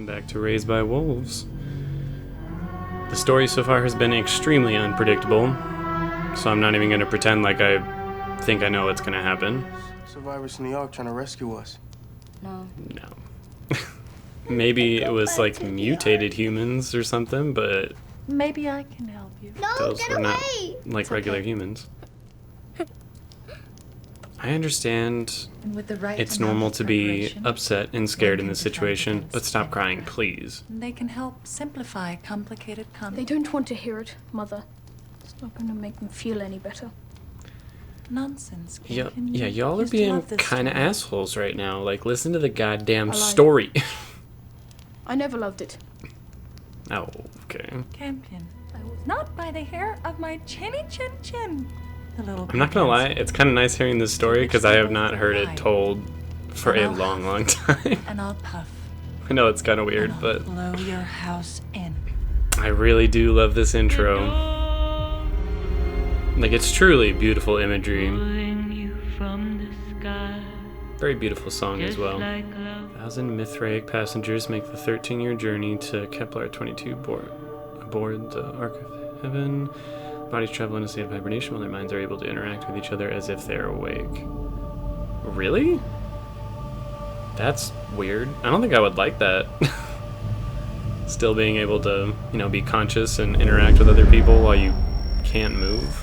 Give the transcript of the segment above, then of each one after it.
Welcome back to Raised by Wolves. The story so far has been extremely unpredictable, so I'm not even going to pretend like I think I know what's going to happen. Survivors in New York trying to rescue us. No. Maybe it was like mutated humans or something, but Maybe I can help you. No, those get were away! not like regular humans. I understand And with the right it's amount normal of to be preparation, upset and scared in one this can defend situation, against but stop anything. crying, please. They can help simplify complicated They concepts. don't want to hear it, Mother. It's not going to make them feel any better. Nonsense. Yeah, Campion. yeah, You y'all are used to being love this kind of story. assholes right now. Like, listen to the goddamn I lied. story. I never loved it. Oh, okay. Campion. I was not by the hair of my chinny chin chin. The little I'm not gonna lie, it's kind of nice hearing this story because I have not heard it told for a long, long time. And I'll puff. I know it's kind of weird, and I'll but blow your house in. I really do love this intro. Like, it's truly beautiful imagery. Very beautiful song as well. 1,000 Mithraic passengers make the 13-year journey to Kepler 22 aboard the Ark of Heaven. Bodies travel in a state of hibernation while their minds are able to interact with each other as if they are awake. Really? That's weird. I don't think I would like that. Still being able to, be conscious and interact with other people while you can't move.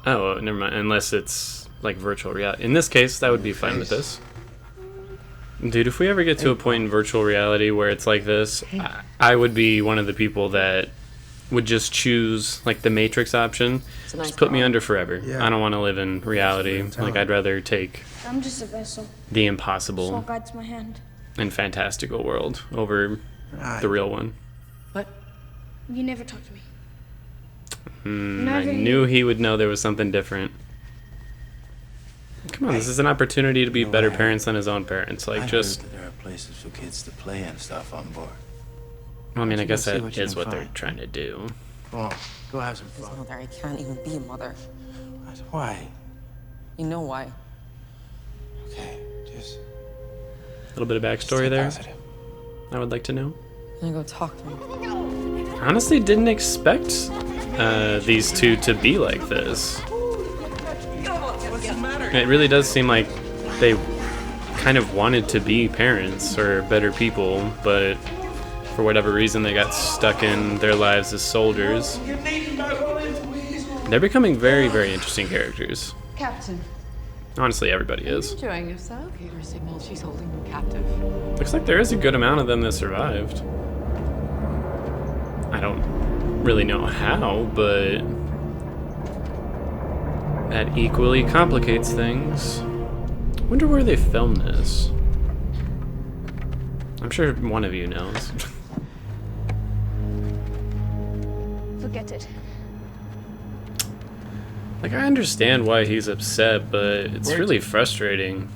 Oh, never mind. Unless it's like virtual reality. In this case, that would be fine with this. Dude, if we ever get to a point in virtual reality where it's like this, I would be one of the people that would just choose like the Matrix option. Just put me under forever. Yeah. I don't want to live in reality. Like, I'd rather take I'm just a vessel. the Saw impossible guides my hand. and fantastical world over the real one. What? You never talk to me. I Never knew he would know there was something different. Come on, this is an opportunity to be better parents than his own parents. Like, I just, heard that there are places for kids to play and stuff on board. I mean, I you guess go see that what you is can what they're find. trying to do. Come on, go have some fun. Mother, I can't even be a mother. Why? You know why? Okay, just A little bit of backstory stay there, positive. I would like to know. I'm gonna go talk to him. Honestly, didn't expect these two to be like this. It really does seem like they kind of wanted to be parents or better people, but for whatever reason they got stuck in their lives as soldiers. They're becoming very, very interesting characters. Captain, Honestly, everybody is. enjoying yourself? Peter signaled she's holding you captive. Looks like there is a good amount of them that survived. I don't really know how, but that equally complicates things. Wonder where they filmed this. I'm sure one of you knows. Forget it. Like, I understand why he's upset, but it's really frustrating.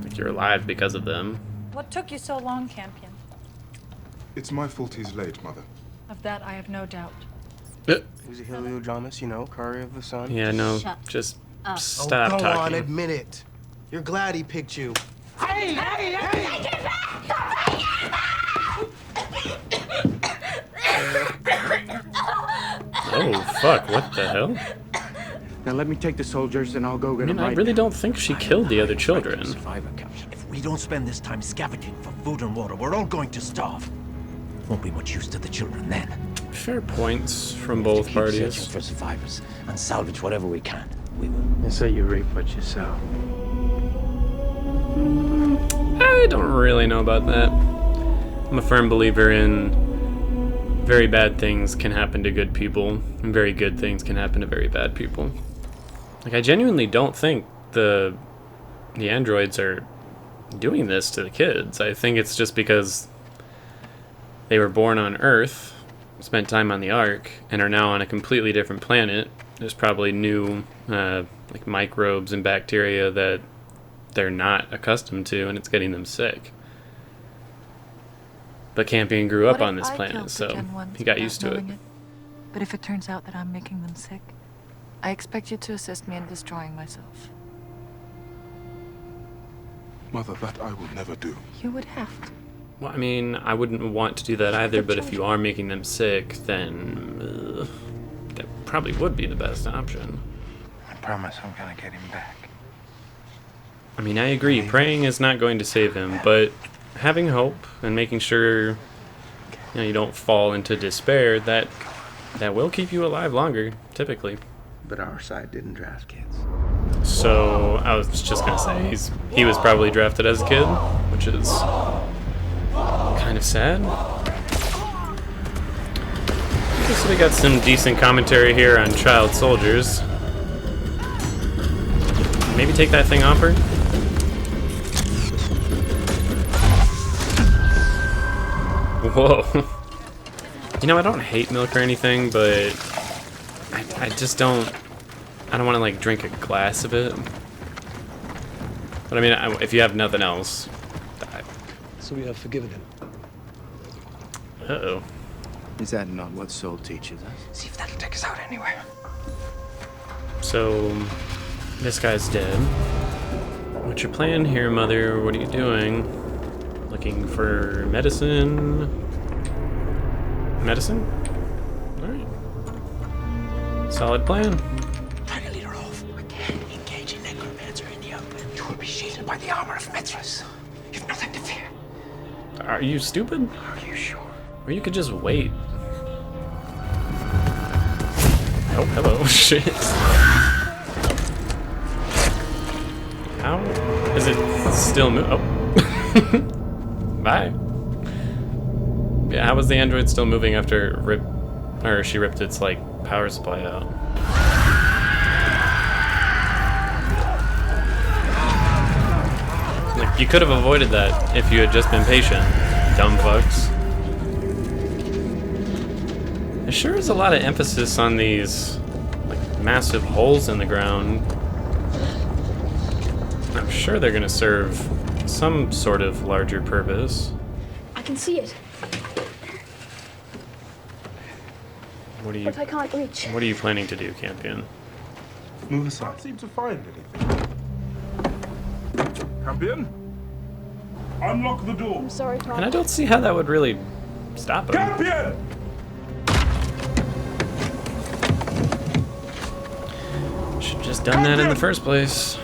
Like, you're alive because of them. What took you so long, Campion? It's my fault he's late, Mother. Of that, I have no doubt. Who's a Heliodramus, courier of the sun? Yeah, no, Shut just up. stop Come on, talking. admit it. You're glad he picked you. Oh, fuck, what the hell? Now let me take the soldiers and I'll go get I mean, them I right really now. don't think she killed the other children. Survivor capture. If we don't spend this time scavenging for food and water, we're all going to starve. Won't be much use to the children then. Fair points from both Keep searching parties. for survivors and salvage whatever we can. We will. They say you reap what you sow. I don't really know about that. I'm a firm believer in very bad things can happen to good people, and very good things can happen to very bad people. Like, I genuinely don't think the androids are doing this to the kids. I think it's just because they were born on Earth, spent time on the Ark, and are now on a completely different planet. There's probably new like microbes and bacteria that they're not accustomed to, and it's getting them sick. But Campion grew up What on if this I planet, killed the so Gen 1s he got without used to it. knowing But if it turns out that I'm making them sick, I expect you to assist me in destroying myself. Mother, that I will never do. You would have to. Well, I mean, I wouldn't want to do that either, but if you are making them sick, then that probably would be the best option. I promise I'm gonna get him back. I mean, I agree, praying is not going to save him, but having hope and making sure you don't fall into despair, that will keep you alive longer, typically. But our side didn't draft kids. So, I was just gonna say, he was probably drafted as a kid, which is kind of sad. Okay, so we got some decent commentary here on child soldiers. Maybe take that thing off her? Whoa. You know, I don't hate milk or anything, but I just don't... I don't want to, like, drink a glass of it. But I mean, if you have nothing else... So we have forgiven him. Uh-oh. Is that not what soul teaches us? See if that'll take us out anywhere. So, this guy's dead. What's your plan here, Mother? What are you doing? Looking for medicine? Medicine? Alright. Solid plan. Try to lead her off. We can't engage in necromancer in the open. You will be shielded by the armor of Mithras. You've nothing to fear. Are you stupid? Are you sure? Or you could just wait. Oh, hello. Shit. How is it still moving? Oh. Bye. Yeah, how was the android still moving after she ripped its, like, power supply out? Like, you could have avoided that if you had just been patient, dumb fucks. There sure is a lot of emphasis on these, like, massive holes in the ground. I'm sure they're gonna serve some sort of larger purpose. I can see it, What but I can't reach. are you planning to do, Campion? Move aside. Can't seem to find anything. Campion? Unlock the door. I'm sorry, Tom. And I don't see how that would really stop him. Campion! Should've just done that in the first place.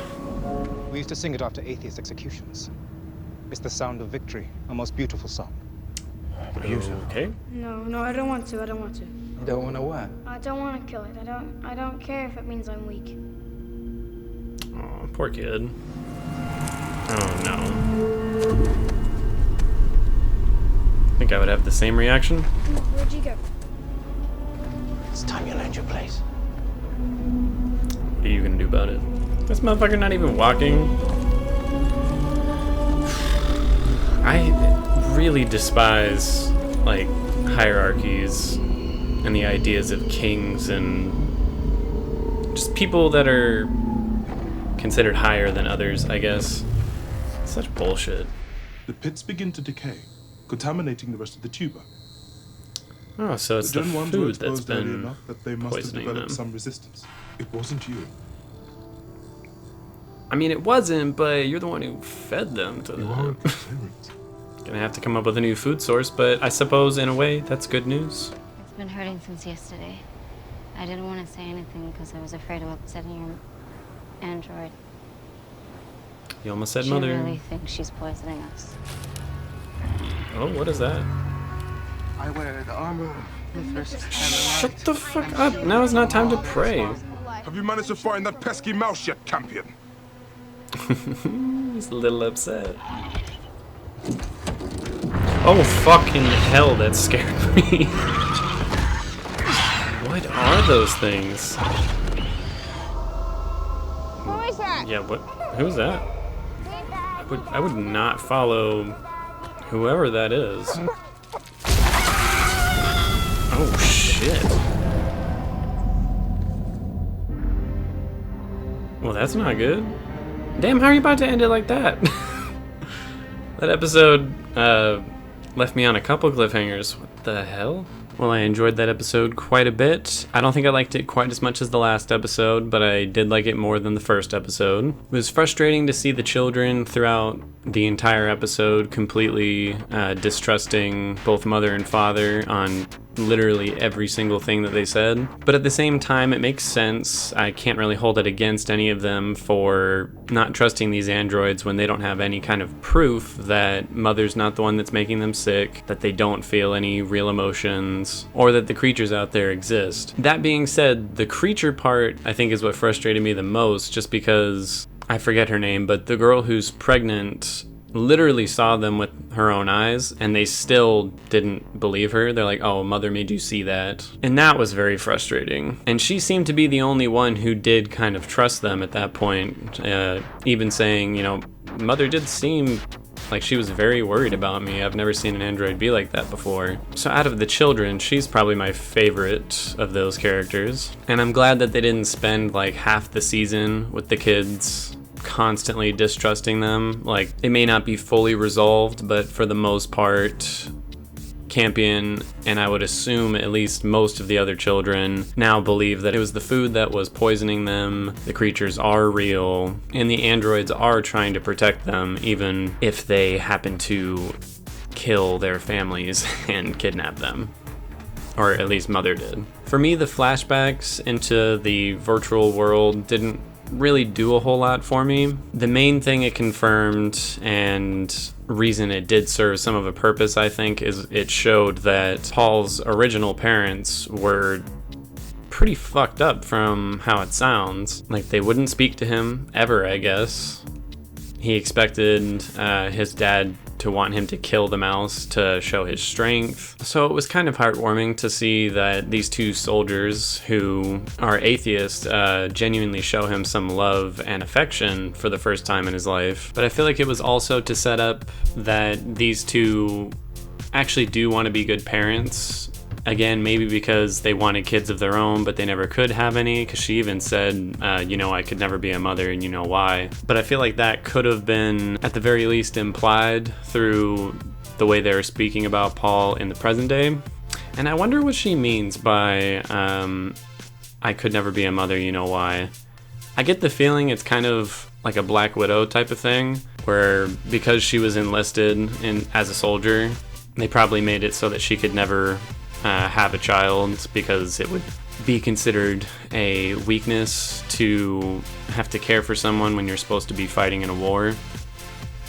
We used to sing it after atheist executions. It's the sound of victory, a most beautiful song. Okay. No, I don't want to. You don't want to what? I don't want to kill it. I don't care if it means I'm weak. Oh, poor kid. Oh no. Think I would have the same reaction? Where'd you go? It's time you learned your place. What are you gonna do about it? This motherfucker not even walking. I really despise, like, hierarchies and the ideas of kings and just people that are considered higher than others, I guess. Such bullshit. The pits begin to decay, contaminating the rest of the tuber. Oh, so it's the Gen 1s were food that's exposed early been enough that they must have poisoning developed them. some resistance. It wasn't you. I mean, it wasn't, but you're the one who fed them to You are a them. parent. Gonna have to come up with a new food source, but I suppose in a way that's good news. It's been hurting since yesterday. I didn't want to say anything because I was afraid of upsetting your android. You almost said She mother. really thinks she's poisoning us. Oh, what is that? I wear the armor of Mithras. Shut the fuck up. Now is not time to pray. Have you managed to find that pesky mouse yet, Campion? He's a little upset. Oh, fucking hell, that scared me. What are those things? Who is that? Yeah, what? Who's that? I would not follow whoever that is. Oh, shit. Well, that's not good. Damn, how are you about to end it like that? That episode left me on a couple cliffhangers. What the hell? Well, I enjoyed that episode quite a bit. I don't think I liked it quite as much as the last episode, but I did like it more than the first episode. It was frustrating to see the children throughout the entire episode completely distrusting both mother and father on literally every single thing that they said. But at the same time, it makes sense. I can't really hold it against any of them for not trusting these androids when they don't have any kind of proof that mother's not the one that's making them sick, that they don't feel any real emotions, or that the creatures out there exist. That being said, the creature part I think is what frustrated me the most, just because I forget her name, but the girl who's pregnant literally saw them with her own eyes and they still didn't believe her. They're like, oh, mother made you see that. And that was very frustrating. And she seemed to be the only one who did kind of trust them at that point, even saying, you know, mother did seem like she was very worried about me. I've never seen an android be like that before. So out of the children, she's probably my favorite of those characters. And I'm glad that they didn't spend like half the season with the kids constantly distrusting them. Like, it may not be fully resolved, but for the most part, Campion, and I would assume at least most of the other children, now believe that it was the food that was poisoning them, the creatures are real, and the androids are trying to protect them, even if they happen to kill their families and kidnap them. Or at least Mother did. For me, the flashbacks into the virtual world didn't really do a whole lot for me. The main thing it confirmed, and reason it did serve some of a purpose, I think, is it showed that Paul's original parents were pretty fucked up from how it sounds. Like, they wouldn't speak to him ever, I guess. He expected his dad to want him to kill the mouse to show his strength. So it was kind of heartwarming to see that these two soldiers who are atheists genuinely show him some love and affection for the first time in his life. But I feel like it was also to set up that these two actually do want to be good parents. Again, maybe because they wanted kids of their own, but they never could have any, because she even said, you know, I could never be a mother, and you know why. But I feel like that could have been, at the very least, implied through the way they were speaking about Paul in the present day. And I wonder what she means by, I could never be a mother, you know why. I get the feeling it's kind of like a Black Widow type of thing, where because she was enlisted as a soldier, they probably made it so that she could never have a child, because it would be considered a weakness to have to care for someone when you're supposed to be fighting in a war.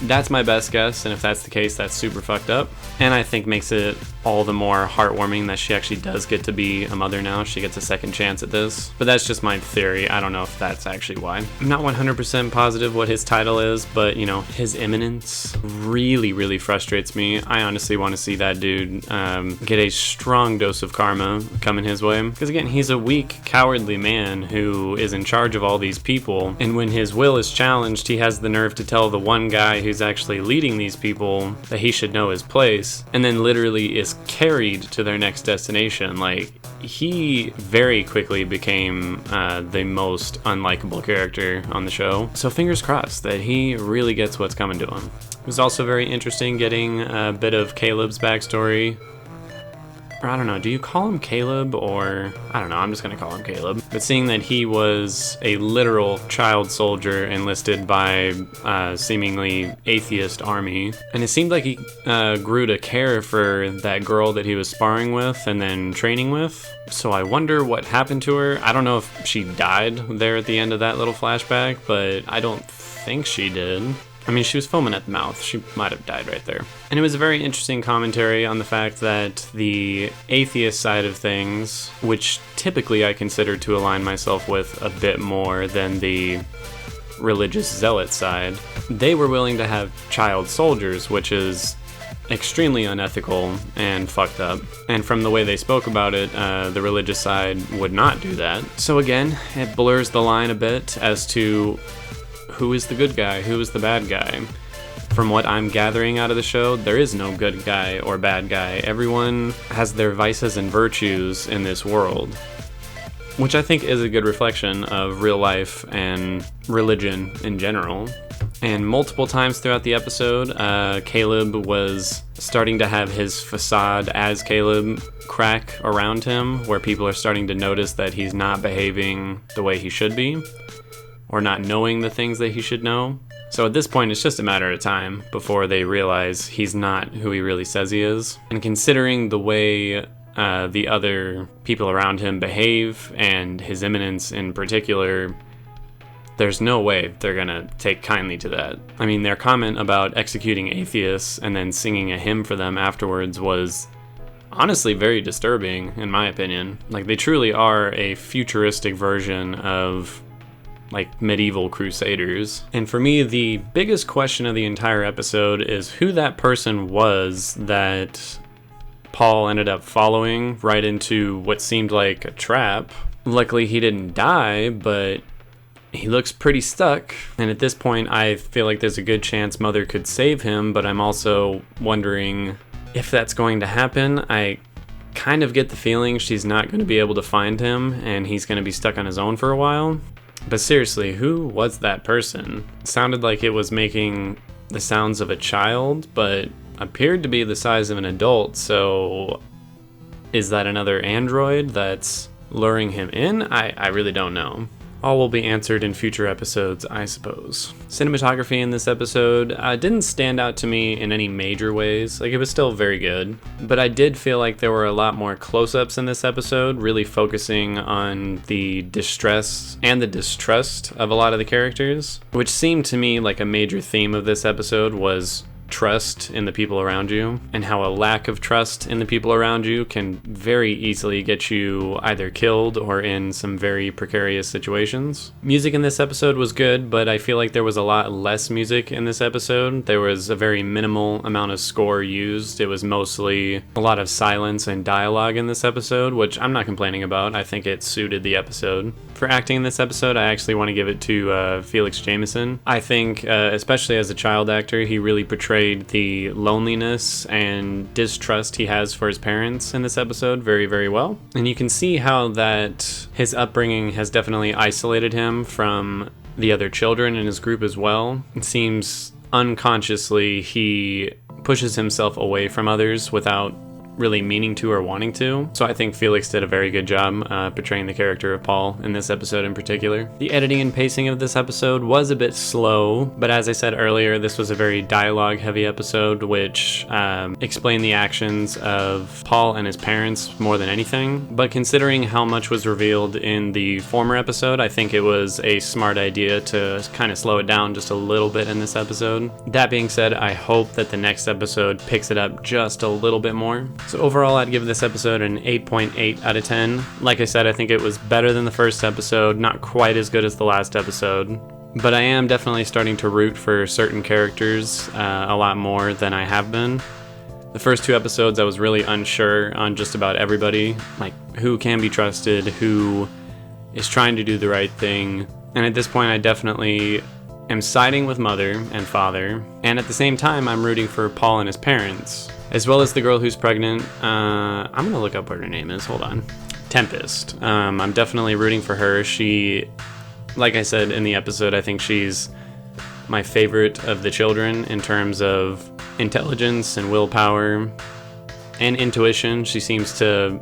That's my best guess, and if that's the case, that's super fucked up. And I think makes it all the more heartwarming that she actually does get to be a mother now. She gets a second chance at this. But that's just my theory. I don't know if that's actually why. I'm not 100% positive what his title is, but, you know, his imminence really, really frustrates me. I honestly want to see that dude get a strong dose of karma coming his way. Because, again, he's a weak, cowardly man who is in charge of all these people. And when his will is challenged, he has the nerve to tell the one guy who's actually leading these people that he should know his place, and then literally is carried to their next destination. Like, he very quickly became the most unlikable character on the show. So fingers crossed that he really gets what's coming to him. It was also very interesting getting a bit of Caleb's backstory. Or I don't know, do you call him Caleb, or I don't know, I'm just gonna call him Caleb. But seeing that he was a literal child soldier enlisted by seemingly atheist army, and it seemed like he grew to care for that girl that he was sparring with and then training with. So I wonder what happened to her. I don't know if she died there at the end of that little flashback, but I don't think she did. I mean, she was foaming at the mouth. She might have died right there. And it was a very interesting commentary on the fact that the atheist side of things, which typically I consider to align myself with a bit more than the religious zealot side, they were willing to have child soldiers, which is extremely unethical and fucked up. And from the way they spoke about it, the religious side would not do that. So again, it blurs the line a bit as to who is the good guy, who is the bad guy. From what I'm gathering out of the show, there is no good guy or bad guy. Everyone has their vices and virtues in this world, which I think is a good reflection of real life and religion in general. And multiple times throughout the episode, Caleb was starting to have his facade as Caleb crack around him, where people are starting to notice that he's not behaving the way he should be, or not knowing the things that he should know. So at this point, it's just a matter of time before they realize he's not who he really says he is. And considering the way the other people around him behave, and his imminence in particular, there's no way they're gonna take kindly to that. I mean, their comment about executing atheists and then singing a hymn for them afterwards was honestly very disturbing, in my opinion. Like, they truly are a futuristic version of like medieval crusaders. And for me, the biggest question of the entire episode is who that person was that Paul ended up following right into what seemed like a trap. Luckily, he didn't die, but he looks pretty stuck. And at this point, I feel like there's a good chance Mother could save him, but I'm also wondering if that's going to happen. I kind of get the feeling she's not going to be able to find him, and he's going to be stuck on his own for a while. But seriously, who was that person? It sounded like it was making the sounds of a child, but appeared to be the size of an adult, so is that another android that's luring him in? I really don't know. All will be answered in future episodes, I suppose. Cinematography in this episode didn't stand out to me in any major ways. Like, it was still very good, but I did feel like there were a lot more close-ups in this episode, really focusing on the distress and the distrust of a lot of the characters, which seemed to me like a major theme of this episode was trust in the people around you, and how a lack of trust in the people around you can very easily get you either killed or in some very precarious situations. Music in this episode was good, but I feel like there was a lot less music in this episode. There was a very minimal amount of score used. It was mostly a lot of silence and dialogue in this episode, which I'm not complaining about. I think it suited the episode. For acting in this episode, I actually want to give it to Felix Jameson. I think, especially as a child actor, he really portrayed the loneliness and distrust he has for his parents in this episode very, very well. And you can see how that his upbringing has definitely isolated him from the other children in his group as well. It seems unconsciously he pushes himself away from others without really meaning to or wanting to. So I think Felix did a very good job portraying the character of Paul in this episode in particular. The editing and pacing of this episode was a bit slow, but as I said earlier, this was a very dialogue heavy episode, which explained the actions of Paul and his parents more than anything. But considering how much was revealed in the former episode, I think it was a smart idea to kind of slow it down just a little bit in this episode. That being said, I hope that the next episode picks it up just a little bit more. So overall, I'd give this episode an 8.8 out of 10. Like I said, I think it was better than the first episode, not quite as good as the last episode. But I am definitely starting to root for certain characters a lot more than I have been. The first two episodes, I was really unsure on just about everybody, like who can be trusted, who is trying to do the right thing. And at this point, I definitely am siding with Mother and Father. And at the same time, I'm rooting for Paul and his parents, as well as the girl who's pregnant. I'm gonna look up what her name is, hold on. Tempest. I'm definitely rooting for her. She, like I said in the episode, I think she's my favorite of the children in terms of intelligence and willpower and intuition. She seems to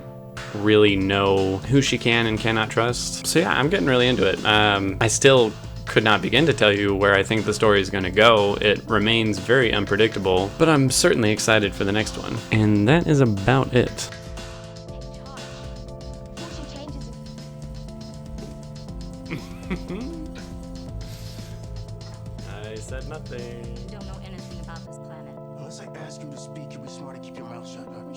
really know who she can and cannot trust. So yeah, I'm getting really into it. I still could not begin to tell you where I think the story is going to go. It remains very unpredictable, but I'm certainly excited for the next one. And that is about it. I said nothing. You don't know anything about this planet. Unless I ask you to speak, you'll be smart to keep your mouth shut, huh?